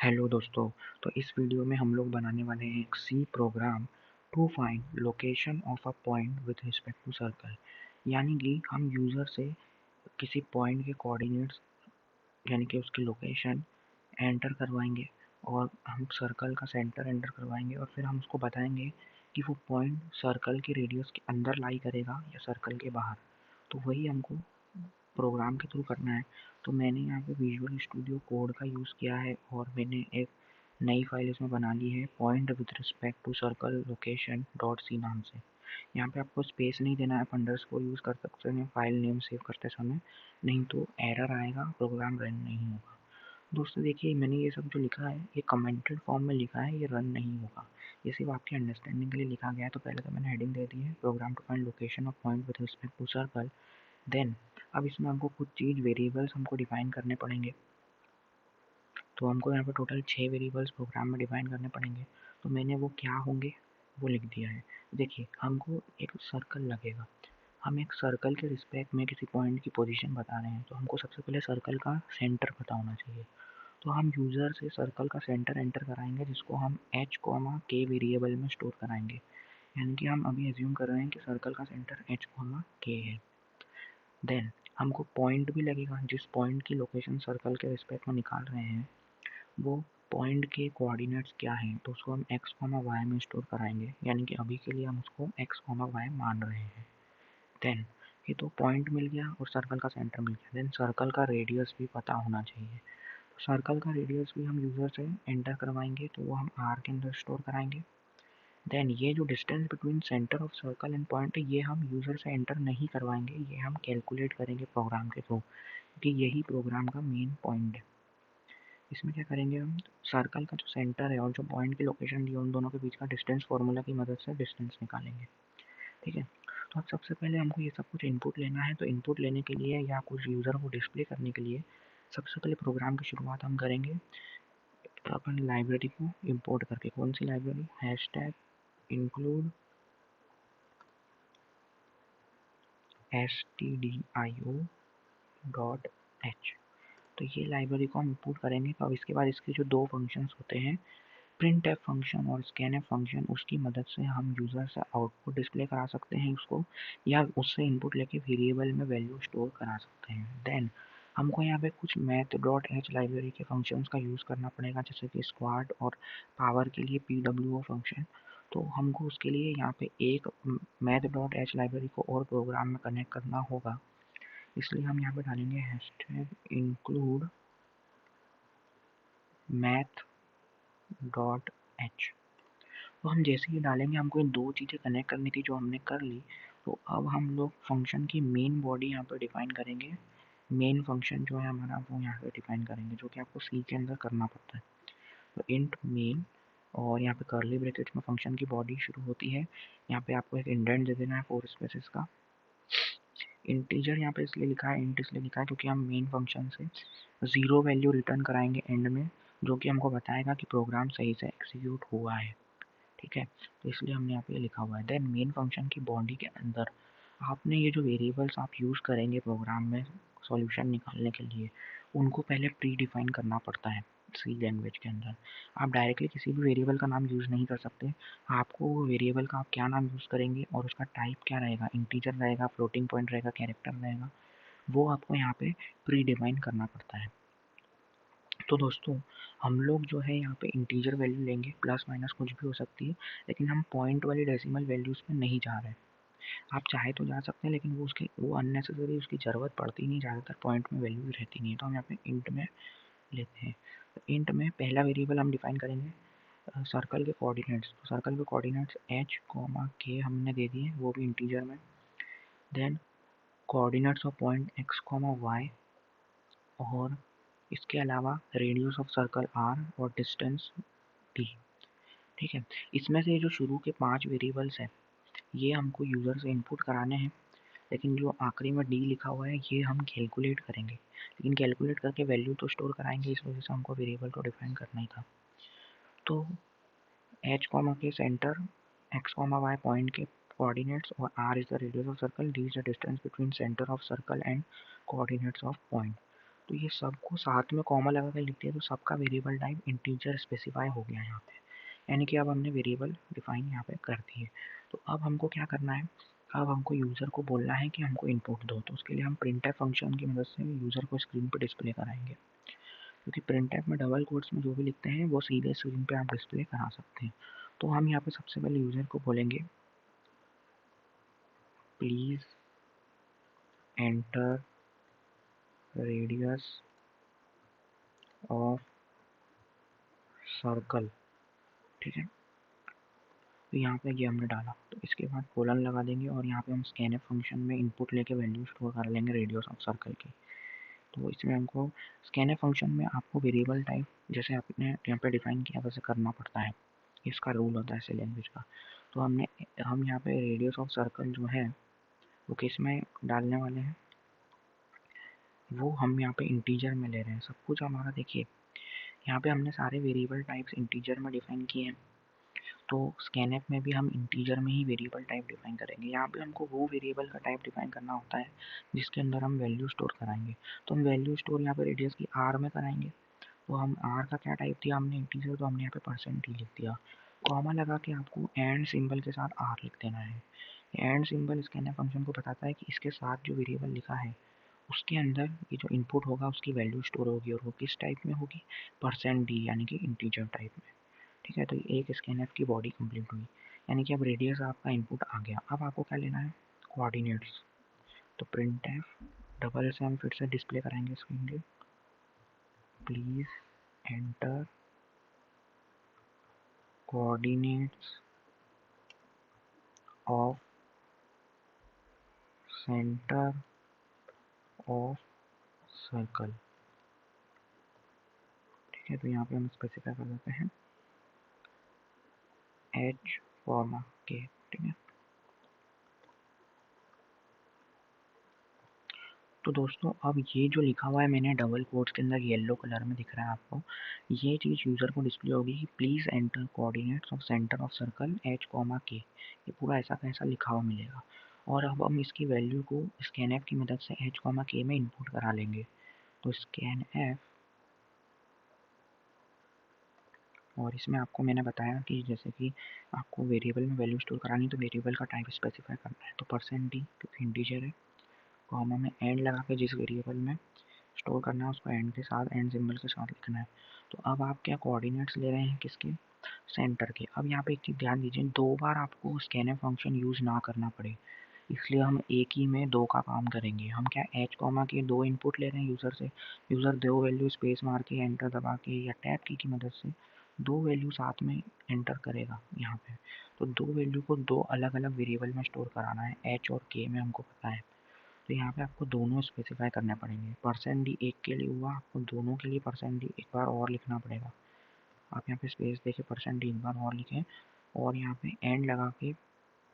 Hello दोस्तों। तो इस वीडियो में हम लोग बनाने वाले हैं एक C program to find location of a point with respect to circle. यानी कि हम यूज़र से किसी पॉइंट के कोऑर्डिनेट्स यानी कि उसकी लोकेशन एंटर करवाएंगे और हम सर्कल का सेंटर एंटर करवाएंगे और फिर हम उसको बताएंगे कि वो पॉइंट सर्कल के रेडियस के अंदर लाई करेगा या सर्कल के बाहर। तो वही हमको प्रोग्राम के थ्रू करना है। तो मैंने यहाँ पे विजुअल स्टूडियो कोड का यूज़ किया है और मैंने एक नई फाइल इसमें बना ली है point with respect to circle location dot C नाम से। यहाँ पे आपको स्पेस नहीं देना है, आप अंडरस्कोर यूज़ कर सकते हैं फाइल नेम सेव करते समय, नहीं तो एरर आएगा, प्रोग्राम रन नहीं होगा। दोस्तों देखिए, मैंने ये सब जो लिखा है ये कमेंटेड फॉर्म में लिखा है, ये रन नहीं होगा, ये सिर्फ आपकी अंडरस्टैंडिंग के लिए लिखा गया है। तो पहले तो मैंने हेडिंग दे दी है program to find location of point with respect to circle. Then अब इसमें हमको कुछ चीज़ वेरिएबल्स हमको डिफाइन करने पड़ेंगे। तो हमको यहाँ पे टोटल 6 वेरिएबल्स प्रोग्राम में डिफाइन करने पड़ेंगे। तो मैंने वो क्या होंगे वो लिख दिया है। देखिए, हमको एक सर्कल लगेगा, हम एक सर्कल के रिस्पेक्ट में किसी पॉइंट की पोजीशन बता रहे हैं, तो हमको सबसे पहले सर्कल का सेंटर पता होना चाहिए। तो हम यूज़र से सर्कल का सेंटर एंटर कराएंगे जिसको हम h k वेरिएबल में स्टोर कराएंगे। यानी कि हम अभी एज्यूम कर रहे हैं कि सर्कल का सेंटर h k है। देन हमको पॉइंट भी लगेगा, जिस पॉइंट की लोकेशन सर्कल के रिस्पेक्ट में निकाल रहे हैं वो पॉइंट के कोऑर्डिनेट्स क्या हैं, तो उसको हम x, y में स्टोर कराएंगे। यानी कि अभी के लिए हम उसको x, y मान रहे हैं। देन ये तो पॉइंट मिल गया और सर्कल का सेंटर मिल गया। देन सर्कल का रेडियस भी पता होना चाहिए। तो सर्कल का रेडियस भी हम यूज़र से एंटर करवाएंगे, तो वो हम r के अंदर स्टोर कराएंगे। देन ये जो distance between centre of circle and point है ये हम यूज़र से एंटर नहीं करवाएंगे, ये हम कैलकुलेट करेंगे प्रोग्राम के थ्रू, क्योंकि यही प्रोग्राम का मेन पॉइंट है। इसमें क्या करेंगे, हम सर्कल का जो सेंटर है और जो पॉइंट की लोकेशन दी है उन दोनों के बीच का डिस्टेंस फार्मूला की मदद से डिस्टेंस निकालेंगे। ठीक है। तो अब सबसे पहले हमको ये सब कुछ इनपुट लेना है। तो इनपुट लेने के लिए या कुछ यूज़र को डिस्प्ले करने के लिए सबसे पहले प्रोग्राम की शुरुआत हम करेंगे अपन लाइब्रेरी को इंपोर्ट करके। कौन सी library? Hashtag include stdio dot H. तो ये लाइब्रेरी को हम इंपोर्ट करेंगे। तो अब इसके बाद इसके जो दो फंक्शंस होते हैं, प्रिंट एफ फंक्शन और स्कैन एफ फंक्शन, उसकी मदद से हम यूज़र से आउटपुट डिस्प्ले करा सकते हैं उसको, या उससे इनपुट लेके वेरिएबल में वैल्यू स्टोर करा सकते हैं। देन हमको यहाँ पे कुछ मैथ डॉट एच लाइब्रेरी के फंक्शंस का यूज़ करना पड़ेगा, जैसे कि स्क्वाड और पावर के लिए PWO फंक्शन। तो हमको उसके लिए यहाँ पे एक मैथ डॉट एच लाइब्रेरी को और प्रोग्राम में कनेक्ट करना होगा, इसलिए हम यहाँ पे डालेंगे hashtag include math dot H. तो हम जैसे ही डालेंगे, हमको इन दो चीज़ें कनेक्ट करनी थी जो हमने कर ली। तो अब हम लोग फंक्शन की मेन बॉडी यहाँ पर डिफाइन करेंगे। मेन फंक्शन जो है हमारा वो यहाँ पे डिफाइन करेंगे, जो कि आपको सी के अंदर करना पड़ता है। तो इंट मेन और यहाँ पे कर्ली ब्रैकेट्स में फंक्शन की बॉडी शुरू होती है। यहाँ पे आपको एक इंडेंट दे देना है 4 स्पेसेस का। इंटीजर यहाँ पे इसलिए लिखा है, इंट इसलिए लिखा है क्योंकि हम मेन फंक्शन से 0 वैल्यू रिटर्न कराएंगे एंड में, जो कि हमको बताएगा कि प्रोग्राम सही से एग्जीक्यूट हुआ है। ठीक है, तो इसलिए हमने यहाँ पे लिखा हुआ है। देन मेन फंक्शन की बॉडी के अंदर आपने ये जो वेरिएबल्स आप यूज़ करेंगे प्रोग्राम में सॉल्यूशन निकालने के लिए, उनको पहले प्री डिफाइन करना पड़ता है सी लैंग्वेज के अंदर। आप डायरेक्टली किसी भी वेरिएबल का नाम यूज़ नहीं कर सकते। आपको वो वेरिएबल का आप क्या नाम यूज़ करेंगे और उसका टाइप क्या रहेगा, इंटीजर रहेगा, फ्लोटिंग पॉइंट रहेगा, कैरेक्टर रहेगा, वो आपको यहाँ पे प्री डिफाइन करना पड़ता है। तो दोस्तों, हम लोग जो है यहाँ पे इंटीजर वैल्यू लेंगे, प्लस माइनस कुछ भी हो सकती है, लेकिन हम पॉइंट वाली डेसिमल वैल्यूज़ में नहीं जा रहे हैं। आप चाहे तो जा सकते हैं, लेकिन वो अननेसेसरी उसकी ज़रूरत पड़ती नहीं, ज़्यादातर पॉइंट में वैल्यू रहती नहीं है। तो हम यहाँ पे इंट में लेते हैं। तो इंट में पहला वेरिएबल हम डिफाइन करेंगे सर्कल के कोऑर्डिनेट्स। तो सर्कल के कोऑर्डिनेट्स h, k हमने दे दिए, वो भी इंटीजर में। Then coordinates of point x, y और इसके अलावा रेडियस ऑफ सर्कल r और डिस्टेंस d। ठीक है, इसमें से जो शुरू के 5 वेरिएबल्स हैं ये हमको यूज़र से इनपुट कराने हैं, लेकिन जो आखिरी में डी लिखा हुआ है ये हम कैलकुलेट करेंगे, लेकिन कैलकुलेट करके वैल्यू तो स्टोर कराएंगे, इस वजह से हमको वेरिएबल तो डिफाइन करना ही था। तो h के सेंटर, x y पॉइंट के कोऑर्डिनेट्स और r is the radius of circle, d is the distance between centre of circle and coordinates of point. तो ये सबको साथ में कॉमा लगा के लिखते हैं तो सबका वेरिएबल टाइप इंटीजर स्पेसिफाई हो गया यहाँ पे, यानी कि अब हमने वेरिएबल डिफाइन यहाँ पे कर दिए। तो अब हमको क्या करना है, अब हमको यूज़र को बोलना है कि हमको इनपुट दो, तो उसके लिए हम प्रिंटफ फंक्शन की मदद से यूज़र को स्क्रीन पे डिस्प्ले कराएंगे, क्योंकि प्रिंटफ में डबल कोट्स में जो भी लिखते हैं वो सीधे स्क्रीन पे आप डिस्प्ले करा सकते हैं। तो हम यहाँ पे सबसे पहले यूज़र को बोलेंगे please enter radius of circle, ठीक है। तो यहाँ पे ये हमने डाला, तो इसके बाद कोलन लगा देंगे और यहाँ पे हम स्कैनफ फंक्शन में इनपुट लेके वैल्यू स्टोर कर लेंगे रेडियस ऑफ सर्कल की। तो इसमें हमको स्कैनफ फंक्शन में आपको वेरिएबल टाइप जैसे आपने यहाँ पे डिफाइन किया वैसे करना पड़ता है, इसका रूल होता है ऐसे लैंग्वेज का। तो हम यहाँ पे रेडियस ऑफ सर्कल जो है वो किस में डालने वाले हैं, वो हम यहाँ पे इंटीजर में ले रहे हैं। सब कुछ हमारा देखिए यहाँ पे हमने सारे वेरिएबल टाइप्स इंटीजर में डिफाइन किए हैं, तो स्कैनफ में भी हम इंटीजर में ही वेरिएबल टाइप डिफाइन करेंगे। यहाँ पे हमको वो वेरिएबल का टाइप डिफाइन करना होता है जिसके अंदर हम वैल्यू स्टोर कराएंगे। तो हम वैल्यू स्टोर यहाँ पे रेडियस की आर में कराएंगे, तो हम आर का क्या टाइप दिया हमने इंटीजर, तो हमने यहाँ पे परसेंट ही लिख दिया। कॉमा लगा के आपको एंड सिंबल के साथ आर लिख देना है। एंड सिंबल स्कैनफ फंक्शन को बताता है कि इसके साथ जो वेरिएबल लिखा है उसके अंदर ये जो इनपुट होगा उसकी वैल्यू स्टोर होगी, और वो किस टाइप में होगी, परसेंट डी यानी कि इंटीजर टाइप में, ठीक है। तो एक स्कैनफ की बॉडी कंप्लीट हुई, यानी कि अब रेडियस आपका इनपुट आ गया। अब आपको क्या लेना है, कोऑर्डिनेट्स। तो प्रिंट एफ डबल से हम फिर से डिस्प्ले कराएंगे स्क्रीन पे, please enter coordinates of centre of circle, ठीक है। तो यहाँ पे हम स्पेसिफाई कर देते हैं एच कॉमा के, ठीक है। तो दोस्तों अब ये जो लिखा हुआ है मैंने डबल कोट्स के अंदर येलो कलर में दिख रहा है आपको, ये चीज़ यूज़र को डिस्प्ले होगी कि please enter coordinates of centre of circle H comma के, ये पूरा ऐसा कैसा लिखा हुआ मिलेगा। और अब हम इसकी वैल्यू को स्कैनएफ की मदद से एच कॉमा के में इनपुट करा लेंगे। तो स्कैनएफ, और इसमें आपको मैंने बताया कि जैसे कि आपको वेरिएबल में वैल्यू स्टोर करानी तो वेरिएबल का टाइप स्पेसिफाई करना है, तो परसेंट डी क्योंकि इंटीजर है, कॉमा में एंड लगा के जिस वेरिएबल में स्टोर करना है उसको एंड के साथ, एंड सिंबल के साथ लिखना है। तो अब आप क्या कोऑर्डिनेट्स ले रहे हैं किसके, सेंटर के। अब यहाँ पे एक चीज़ ध्यान दीजिए, दो बार आपको स्कैनर फंक्शन यूज़ ना करना पड़े, इसलिए हम एक ही में दो का काम करेंगे। हम क्या एच कॉमा के दो इनपुट ले रहे हैं यूज़र से, यूज़र दो वैल्यू स्पेस मार के एंटर दबा के या टैब की मदद से दो वैल्यू साथ में एंटर करेगा यहाँ पे। तो दो वैल्यू को दो अलग अलग वेरिएबल में स्टोर कराना है, एच और के में हमको पता है। तो यहाँ पे आपको दोनों स्पेसिफाई करने पड़ेंगे। परसेंट डी एक के लिए हुआ, आपको दोनों के लिए परसेंट डी एक बार और लिखना पड़ेगा। आप यहाँ पे स्पेस देके परसेंट डी एक बार और लिखें, और यहाँ पे एंड लगा के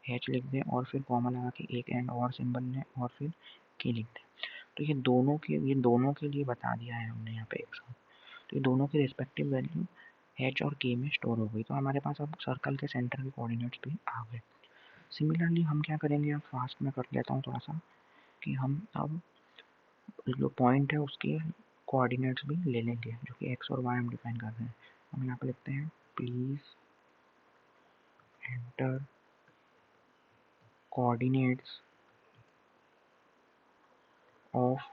एच लिख दें, और फिर कॉमा लगा के एक एंड और सिंबल लें और फिर के लिख दें। तो ये दोनों के लिए बता दिया है हमने यहाँ पे एक साथ। तो ये दोनों की रिस्पेक्टिव वैल्यू एच और के में स्टोर हो गई। तो हमारे पास अब सर्कल के सेंटर के कोऑर्डिनेट्स भी आ गए। सिमिलरली हम क्या करेंगे, अब फास्ट में कर लेता हूँ थोड़ा सा, कि हम अब जो पॉइंट है उसके कोऑर्डिनेट्स भी ले लेंगे जो कि एक्स और वाई हम डिफाइन कर रहे हैं। हम यहाँ पे लिखते हैं please enter coordinates of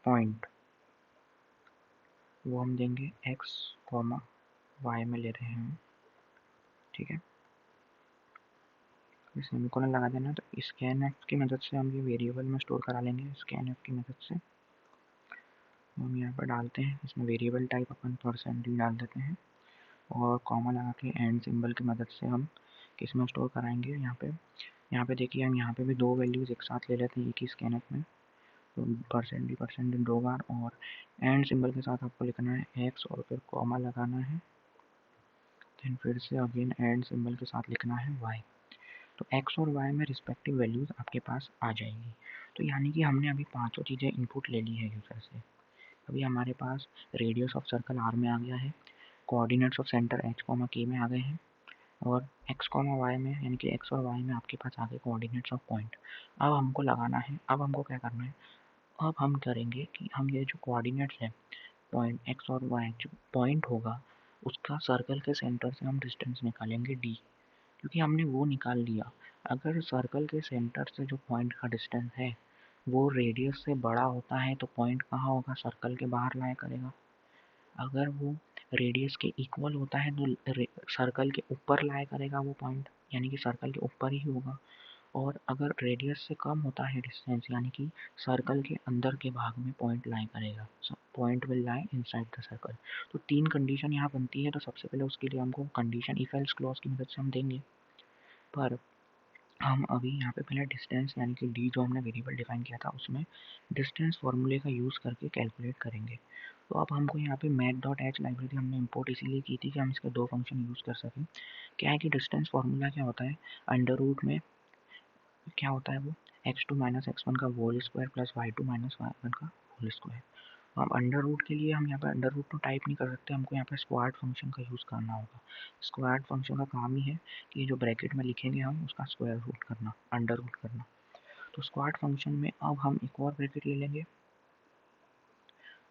point, वो हम देंगे एक्स कॉमा वाई में ले रहे हैं, ठीक है। सेमीकोलन लगा देना। तो स्कैन एफ की मदद से हम ये वेरिएबल में स्टोर करा लेंगे, स्कैन एफ की मदद से हम यहाँ पर डालते हैं, इसमें वेरिएबल टाइप अपन परसेंट डी डाल देते हैं, और कॉमा लगा के एंड सिंबल की मदद से हम किस में स्टोर कराएंगे, यहाँ पे देखिए हम यहाँ पे भी दो वैल्यूज़ एक साथ ले लेते हैं एक ही स्कैनफ में। तो परसेंट डी दो बार, और एंड सिंबल के साथ आपको लिखना है एक्स और फिर कॉमा लगाना है, देन फिर से अगेन एंड सिंबल के साथ लिखना है वाई। तो एक्स और वाई में रिस्पेक्टिव वैल्यूज़ आपके पास आ जाएंगी। तो यानी कि हमने अभी पांचों चीज़ें इनपुट ले ली है यूज़र से। अभी हमारे पास रेडियस ऑफ सर्कल आर में आ गया है, coordinates of centre H comma के में आ गए हैं, और एक्स कॉमा वाई में यानी कि एक्स और वाई में आपके पास आ गए कोऑर्डिनेट्स ऑफ पॉइंट। अब हमको लगाना है, अब हमको क्या करना है, अब हम करेंगे कि हम ये जो कोऑर्डिनेट्स है पॉइंट एक्स और वाई, जो पॉइंट होगा उसका सर्कल के सेंटर से हम डिस्टेंस निकालेंगे डी, क्योंकि हमने वो निकाल लिया। अगर सर्कल के सेंटर से जो पॉइंट का डिस्टेंस है वो रेडियस से बड़ा होता है तो पॉइंट कहाँ होगा, सर्कल के बाहर लाया करेगा। अगर वो रेडियस के इक्वल होता है तो सर्कल के ऊपर लाया करेगा वो पॉइंट, यानी कि सर्कल के ऊपर ही होगा। और अगर रेडियस से कम होता है डिस्टेंस, यानी कि सर्कल के अंदर के भाग में पॉइंट लाई करेगा, point will lie inside the circle. तो 3 कंडीशन यहाँ बनती है। तो सबसे पहले उसके लिए हमको कंडीशन इफ एल्स क्लॉज की मदद से हम देंगे, पर हम अभी यहाँ पे पहले डिस्टेंस यानी कि डी जो हमने वेरिएबल डिफाइन किया था उसमें डिस्टेंस फॉर्मूले का यूज़ करके कैलकुलेट करेंगे। तो अब हमको यहाँ पे math.h लाइब्रेरी हमने इंपोर्ट इसीलिए की थी कि हम इसके 2 फंक्शन यूज़ कर सकें। क्या है कि डिस्टेंस फार्मूला क्या होता है, अंडर रूट में क्या होता है वो x2 माइनस x1 का whole square plus y2 minus y1 का होल स्क्वायर। तो हम अंडर रूट के लिए हम यहाँ पे अंडर रूट तो टाइप नहीं कर सकते, हमको यहाँ पे स्क्वायर्ड फंक्शन का यूज़ करना होगा। स्क्वायर्ड फंक्शन का काम ही है कि जो ब्रैकेट में लिखेंगे हम उसका स्क्वायर रूट करना, अंडर रूट करना। तो स्क्वायर्ड फंक्शन में अब हम एक और ब्रैकेट ले लेंगे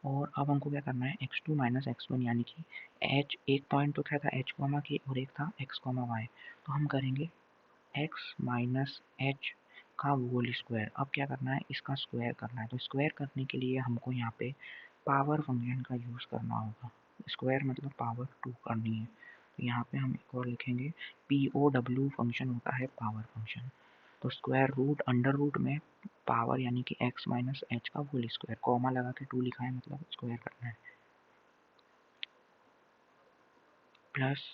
और अब हमको क्या करना है, x2 माइनस x1 यानी कि h एक पॉइंट तो क्या था h कॉमा के और एक था x कॉमा y। तो हम करेंगे x माइनस h का होल स्क्वायर। अब क्या करना है, इसका स्क्वायर करना है। तो स्क्वायर करने के लिए हमको यहाँ पे पावर फंक्शन का यूज़ करना होगा। स्क्वायर मतलब पावर 2 करनी है। तो यहाँ पे हम एक और लिखेंगे POW फंक्शन होता है पावर फंक्शन। तो स्क्वायर रूट अंडर रूट में पावर यानी कि x माइनस h का होल स्क्वायर, कॉमा लगा के 2 लिखा है मतलब स्क्वायर करना है, प्लस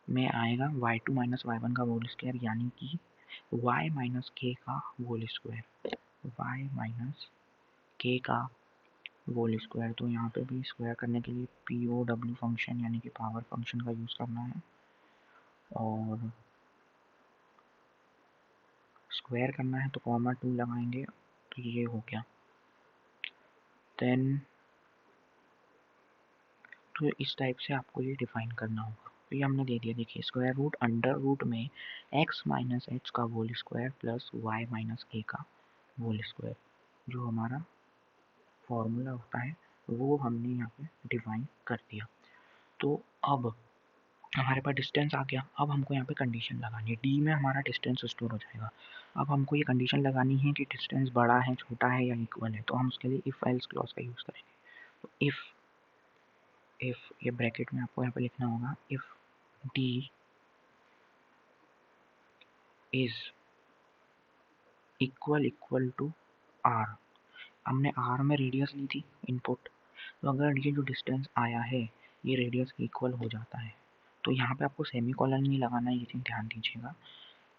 में आएगा y2 माइनस y1 का होल स्क्वायर यानी कि y माइनस k का whole square, y minus k का होल स्क्वायर। तो यहाँ पे भी स्क्वायर करने के लिए POW फंक्शन यानी कि पावर फंक्शन का यूज़ करना है और स्क्वायर करना है तो कॉमा 2 लगाएंगे तो ये हो गया। देन तो इस टाइप से आपको ये डिफाइन करना होगा। तो ये हमने दे दिया, देखिए स्क्वायर रूट अंडर रूट में x माइनस एच का whole square plus y minus k का होल स्क्वायर, जो हमारा फॉर्मूला होता है वो हमने यहाँ पे डिफाइन कर दिया। तो अब हमारे पास डिस्टेंस आ गया। अब हमको यहाँ पे कंडीशन लगानी है, डी में हमारा डिस्टेंस स्टोर हो जाएगा। अब हमको ये कंडीशन लगानी है कि डिस्टेंस बड़ा है, छोटा है या इक्वल है। तो हम उसके लिए इफ एल्स क्लॉज का यूज़ करेंगे। तो इफ ये ब्रैकेट में आपको यहाँ पे लिखना होगा, if d is equal to r. हमने आर में रेडियस ली थी इनपुट, तो अगर ये जो डिस्टेंस आया है ये रेडियस के इक्वल हो जाता है तो यहाँ पे आपको सेमी कॉलन नहीं लगाना है, ये चीज़ ध्यान दीजिएगा।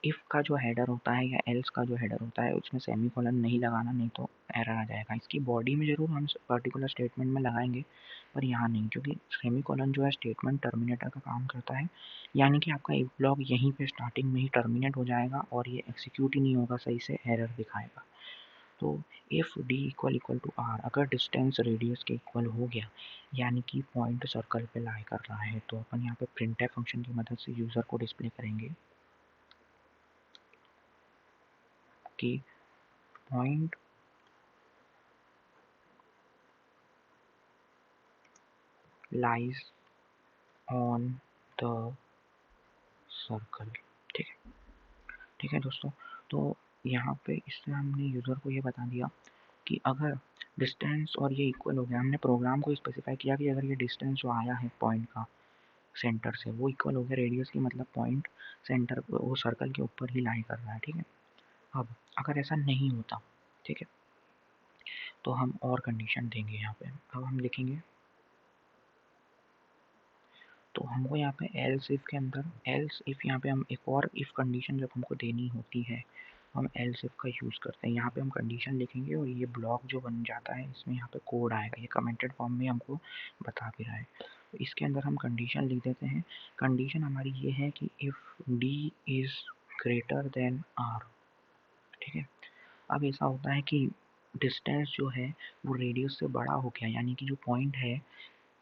इफ़ का जो हेडर होता है या एल्स का जो हेडर होता है उसमें सेमी कॉलन नहीं लगाना, नहीं तो एरर आ जाएगा। इसकी बॉडी में ज़रूर हम पर्टिकुलर स्टेटमेंट में लगाएंगे पर यहाँ नहीं, क्योंकि सेमी कॉलन जो है स्टेटमेंट टर्मिनेटर का काम करता है, यानी कि आपका एक ब्लॉक यहीं पे स्टार्टिंग में ही टर्मिनेट हो जाएगा और ये एग्जीक्यूट ही नहीं होगा सही से, एरर दिखाएगा। तो if d equal to r, अगर डिस्टेंस रेडियस के इक्वल हो गया यानी कि पॉइंट सर्कल पे लाई कर रहा है, तो अपन यहाँ पे प्रिंटफ फंक्शन की मदद से यूज़र को डिस्प्ले करेंगे कि point lies on the circle. ठीक है, ठीक है दोस्तों। तो यहाँ पे इससे हमने यूज़र को ये बता दिया कि अगर डिस्टेंस और ये इक्वल हो गया, हमने प्रोग्राम को स्पेसिफाई किया कि अगर ये डिस्टेंस जो आया है पॉइंट का सेंटर से वो इक्वल हो गया रेडियस की, मतलब पॉइंट सेंटर वो सर्कल के ऊपर ही लाई कर रहा है। ठीक है, अब अगर ऐसा नहीं होता, ठीक है, तो हम और कंडीशन देंगे यहाँ पे। अब हम लिखेंगे, तो हमको यहाँ पे एल्स इफ के अंदर एल्स इफ यहाँ पे हम एक और इफ कंडीशन जब हमको देनी होती है हम एल्स इफ का यूज़ करते हैं। यहाँ पे हम कंडीशन लिखेंगे और ये ब्लॉक जो बन जाता है इसमें यहाँ पे कोड आएगा, ये कमेंटेड फॉर्म में हमको बता भी रहा है। तो इसके अंदर हम कंडीशन लिख देते हैं। कंडीशन हमारी ये है कि if d is greater than r. ठीक है, अब ऐसा होता है कि डिस्टेंस जो है वो रेडियस से बड़ा हो गया, यानी कि जो पॉइंट है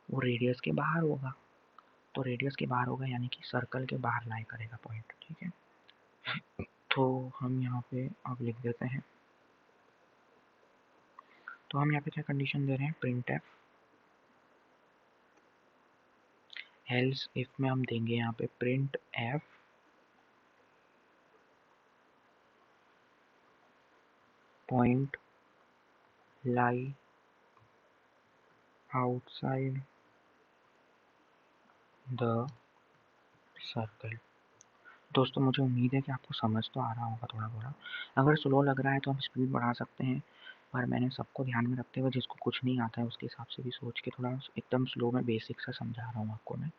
वो रेडियस के बाहर होगा। तो रेडियस के बाहर होगा यानी कि सर्कल के बाहर लाई करेगा पॉइंट। ठीक है, तो हम यहाँ पे अब लिख देते हैं तो हम यहाँ पे क्या कंडीशन दे रहे हैं, प्रिंट एफ एल्स इफ में हम देंगे यहाँ पे print F point lie outside the circle. दोस्तों मुझे उम्मीद है कि आपको समझ तो आ रहा होगा थोड़ा थोड़ा। अगर स्लो लग रहा है तो हम स्पीड बढ़ा सकते हैं, पर मैंने सबको ध्यान में रखते हुए जिसको कुछ नहीं आता है उसके हिसाब से भी सोच के थोड़ा एकदम स्लो में बेसिक सा समझा रहा हूँ आपको मैं।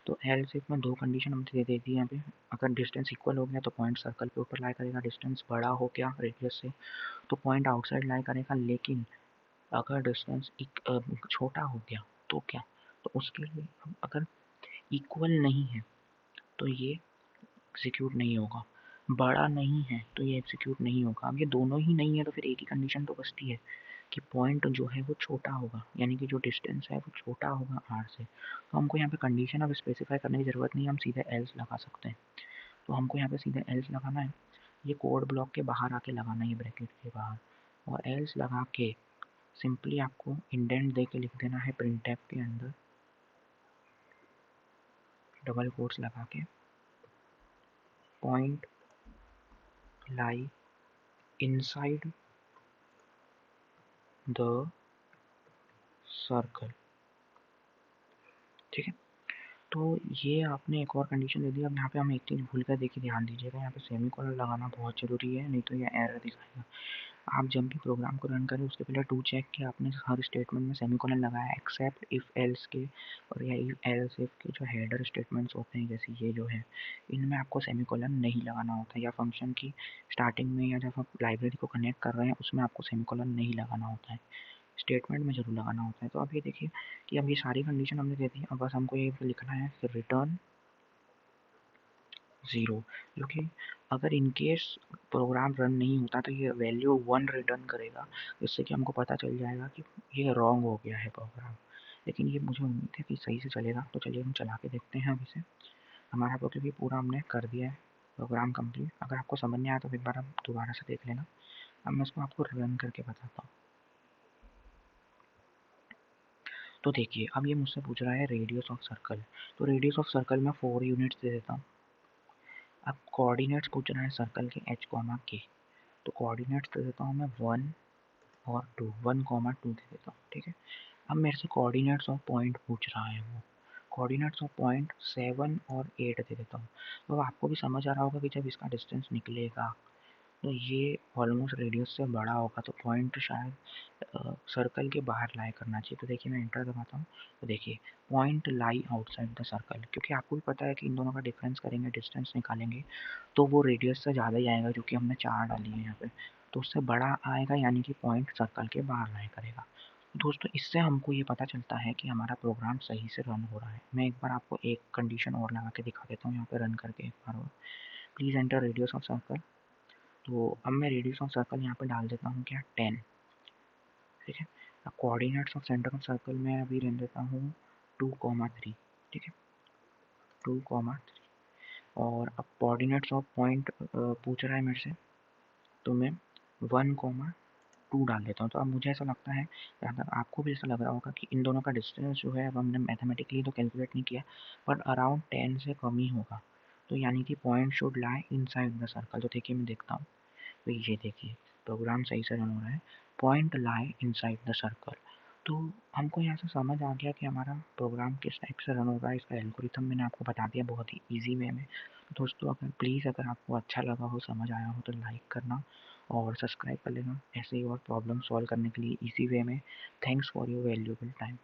तो एल सिर्फ में दो कंडीशन हमने दे दी है यहाँ पे। अगर डिस्टेंस इक्वल हो गया तो पॉइंट सर्कल के ऊपर लाई करेगा, डिस्टेंस बड़ा हो गया रेडियस से तो पॉइंट आउटसाइड लाई करेगा। लेकिन अगर डिस्टेंस छोटा हो गया तो क्या, तो उसके लिए अगर इक्वल नहीं है तो ये एग्जीक्यूट नहीं होगा, बड़ा नहीं है तो ये एग्जीक्यूट नहीं होगा। अब ये दोनों ही नहीं है तो फिर एक ही कंडीशन तो बचती है कि पॉइंट जो है वो छोटा होगा, यानी कि जो डिस्टेंस है वो छोटा होगा आर से। तो हमको यहाँ पे कंडीशन अब स्पेसिफाई करने की ज़रूरत नहीं है, हम सीधे एल्स लगा सकते हैं। तो हमको यहाँ पे सीधे एल्स लगाना है, ये कोड ब्लॉक के बाहर आके लगाना है, ये ब्रैकेट के बाहर, और एल्स लगा के सिंपली आपको इंडेंट दे के लिख देना है प्रिंट टैब के अंदर डबल कोट्स लगा के point lie inside the circle. ठीक है, तो ये आपने एक और कंडीशन दे दी। अब यहाँ पे हमें एक चीज़ भूल कर देखिए, ध्यान दीजिएगा, यहाँ पे सेमीकोलन लगाना बहुत ज़रूरी है, नहीं तो ये एरर दिखाएगा। आप जब भी प्रोग्राम को रन करें उसके पहले टू चेक कि आपने हर स्टेटमेंट में सेमीकोलन लगाया एक्सेप्ट इफ़ एल्स के, और या इफ एल्स इफ के जो हेडर स्टेटमेंट्स होते हैं जैसे ये जो है, इनमें आपको सेमीकोलन नहीं लगाना होता है, या फंक्शन की स्टार्टिंग में या जब आप लाइब्रेरी को कनेक्ट कर रहे हैं उसमें आपको सेमीकोलन नहीं लगाना होता है, स्टेटमेंट में ज़रूर लगाना होता है। तो अब ये देखिए कि अब ये सारी कंडीशन हमने दे दी, अब बस हमको ये लिखना है कि रिटर्न 0, क्योंकि अगर इनकेस प्रोग्राम रन नहीं होता तो ये वैल्यू 1 रिटर्न करेगा, जिससे कि हमको पता चल जाएगा कि ये रॉन्ग हो गया है प्रोग्राम। लेकिन ये मुझे उम्मीद है कि सही से चलेगा, तो चलिए हम चला के देखते हैं। अब इसे हमारा तो क्योंकि पूरा हमने कर दिया है प्रोग्राम कंप्लीट। अगर आपको समझ नहीं आया तो एक बार आप दोबारा से देख लेना। अब मैं इसको आपको रन करके बताता हूँ। तो देखिए अब ये मुझसे पूछ रहा है रेडियस ऑफ सर्कल, तो रेडियस ऑफ सर्कल में 4 यूनिट्स दे देता हूँ। अब कोऑर्डिनेट्स पूछ रहा है सर्कल के h, k, तो कोऑर्डिनेट्स दे देता हूँ मैं 1 और 2, 1, 2 दे देता हूँ। ठीक है, अब मेरे से कोऑर्डिनेट्स ऑफ पॉइंट पूछ रहा है, वो कोऑर्डिनेट्स ऑफ पॉइंट 7 और 8 दे देता हूँ। तो आपको भी समझ आ रहा होगा कि जब इसका डिस्टेंस निकलेगा तो ये ऑलमोस्ट रेडियस से बड़ा होगा, तो पॉइंट शायद सर्कल के बाहर लाई करना चाहिए। तो देखिए मैं एंटर दबाता हूँ, तो देखिए point lie outside the circle, क्योंकि आपको भी पता है कि इन दोनों का डिफरेंस करेंगे, डिस्टेंस निकालेंगे तो वो रेडियस से ज़्यादा ही आएगा, जो कि हमने 4 डाली है यहाँ पे, तो उससे बड़ा आएगा, यानी कि पॉइंट सर्कल के बाहर लाई करेगा। दोस्तों इससे हमको ये पता चलता है कि हमारा प्रोग्राम सही से रन हो रहा है। मैं एक बार आपको एक कंडीशन और लगा के दिखा देता हूँ यहाँ पे रन करके एक बार और। Please enter radius of circle, तो अब मैं रेडियस ऑफ सर्कल यहाँ पे डाल देता हूँ क्या, 10। ठीक है, अब coordinates of centre of circle में अभी रहने देता हूँ 2, 3। ठीक है, 2, 3, और अब कोऑर्डिनेट्स ऑफ पॉइंट पूछ रहा है मेरे से, तो मैं 1, 2 डाल देता हूँ। तो अब मुझे ऐसा लगता है, जहाँ तक आपको भी ऐसा लग रहा होगा कि इन दोनों का डिस्टेंस जो है, अब हमने मैथमेटिकली तो कैलकुलेट नहीं किया, पर अराउंड 10 से कम ही होगा, तो यानी कि point should lie inside the circle. तो देखिए मैं देखता हूँ, तो ये देखिए प्रोग्राम सही से रन हो रहा है, point lie inside the circle. तो हमको यहाँ से समझ आ गया कि हमारा प्रोग्राम किस टाइप से रन हो रहा है, इसका एल्गोरिथम मैंने आपको बता दिया बहुत ही ईजी वे में। तो दोस्तों अगर प्लीज़ अगर आपको अच्छा लगा हो, समझ आया हो, तो लाइक करना और सब्सक्राइब कर लेना ऐसे ही और प्रॉब्लम सॉल्व करने के लिए ईजी वे में। Thanks for your valuable time.